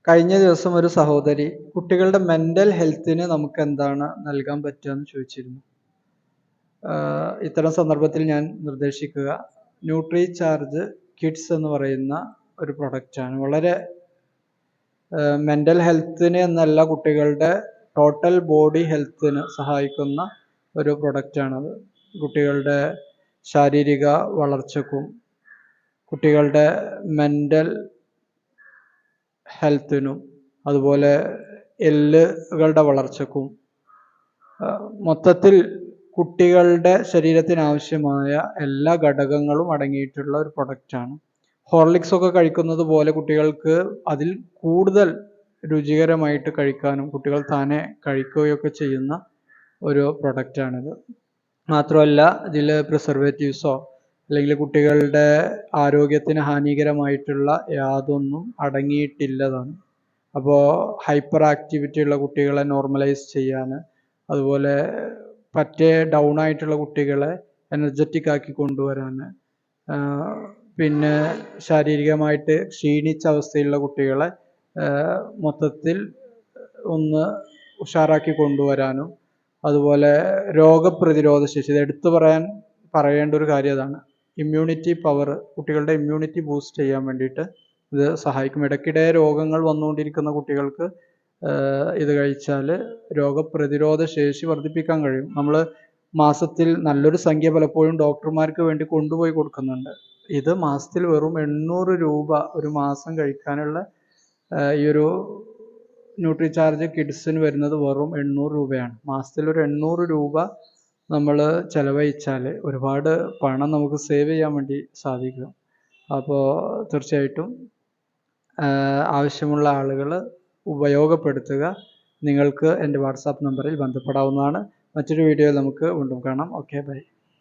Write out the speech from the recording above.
കഴിഞ്ഞ ദിവസം ഒരു സഹോദരി കുട്ടികളുടെ മെന്റൽ ഹെൽത്തിന് നമുക്ക് എന്താണ് നൽകാൻ പറ്റുക എന്ന് ചോദിച്ചിരുന്നു. ഇത്തരം സന്ദർഭത്തിൽ ഞാൻ നിർദ്ദേശിക്കുക ന്യൂട്രി ചാർജ് കിഡ്സ് എന്ന് പറയുന്ന ഒരു പ്രൊഡക്റ്റാണ്. വളരെ മെന്റൽ ഹെൽത്തിന് എന്നല്ല, കുട്ടികളുടെ ടോട്ടൽ ബോഡി ഹെൽത്തിന് സഹായിക്കുന്ന ഒരു പ്രൊഡക്റ്റാണത്. കുട്ടികളുടെ ശാരീരിക വളർച്ചക്കും കുട്ടികളുടെ മെന്റൽ ഹെൽത്തിനും അതുപോലെ എല്ലുകളുടെ വളർച്ചക്കും മൊത്തത്തിൽ കുട്ടികളുടെ ശരീരത്തിന് ആവശ്യമായ എല്ലാ ഘടകങ്ങളും അടങ്ങിയിട്ടുള്ള ഒരു പ്രൊഡക്റ്റാണ്. ഹോർലിക്സ് ഒക്കെ കഴിക്കുന്നത് പോലെ കുട്ടികൾക്ക് അതിൽ കൂടുതൽ രുചികരമായിട്ട് കഴിക്കാനും കുട്ടികൾ താനെ കഴിക്കുകയൊക്കെ ചെയ്യുന്ന ഒരു പ്രൊഡക്റ്റാണിത്. മാത്രമല്ല ഇതിൽ പ്രിസർവേറ്റീവ്സോ അല്ലെങ്കിൽ കുട്ടികളുടെ ആരോഗ്യത്തിന് ഹാനികരമായിട്ടുള്ള യാതൊന്നും അടങ്ങിയിട്ടില്ലതാണ്. അപ്പോൾ ഹൈപ്പർ ആക്ടിവിറ്റി ഉള്ള കുട്ടികളെ നോർമലൈസ് ചെയ്യാൻ, അതുപോലെ പറ്റേ ഡൗൺ ആയിട്ടുള്ള കുട്ടികളെ എനർജറ്റിക് ആക്കി കൊണ്ടുവരാൻ, പിന്നെ ശാരീരികമായിട്ട് ക്ഷീണിച്ച അവസ്ഥയിലുള്ള കുട്ടികളെ മൊത്തത്തിൽ ഒന്ന് ഉഷാറാക്കി കൊണ്ടുവരാനും, അതുപോലെ രോഗപ്രതിരോധ ശേഷി, ഇത് എടുത്തു പറയേണ്ട ഒരു കാര്യം അതാണ്. ഇമ്മ്യൂണിറ്റി പവർ, കുട്ടികളുടെ ഇമ്മ്യൂണിറ്റി ബൂസ്റ്റ് ചെയ്യാൻ വേണ്ടിയിട്ട് ഇത് സഹായിക്കും. ഇടയ്ക്കിടെ രോഗങ്ങൾ വന്നുകൊണ്ടിരിക്കുന്ന കുട്ടികൾക്ക് ഇത് കഴിച്ചാൽ രോഗപ്രതിരോധ ശേഷി വർദ്ധിപ്പിക്കാൻ കഴിയും. നമ്മൾ മാസത്തിൽ നല്ലൊരു സംഖ്യ പലപ്പോഴും ഡോക്ടർമാർക്ക് വേണ്ടി കൊണ്ടുപോയി കൊടുക്കുന്നുണ്ട്. ഇത് മാസത്തിൽ വെറും 800 രൂപ ഒരു മാസം കഴിക്കാനുള്ള ഈ ഒരു ന്യൂട്രി ചാർജ് കിഡ്സിന് വരുന്നത് വെറും 800 രൂപയാണ്. മാസത്തിൽ ഒരു 800 രൂപ നമ്മൾ ചെലവഴിച്ചാൽ ഒരുപാട് പണം നമുക്ക് സേവ് ചെയ്യാൻ വേണ്ടി സാധിക്കും. അപ്പോൾ തീർച്ചയായിട്ടും ആവശ്യമുള്ള ആളുകൾ ഉപയോഗപ്പെടുത്തുക. നിങ്ങൾക്ക് എൻ്റെ വാട്സാപ്പ് നമ്പറിൽ ബന്ധപ്പെടാവുന്നതാണ്. മറ്റൊരു വീഡിയോയിൽ നമുക്ക് വീണ്ടും കാണാം. Okay, by.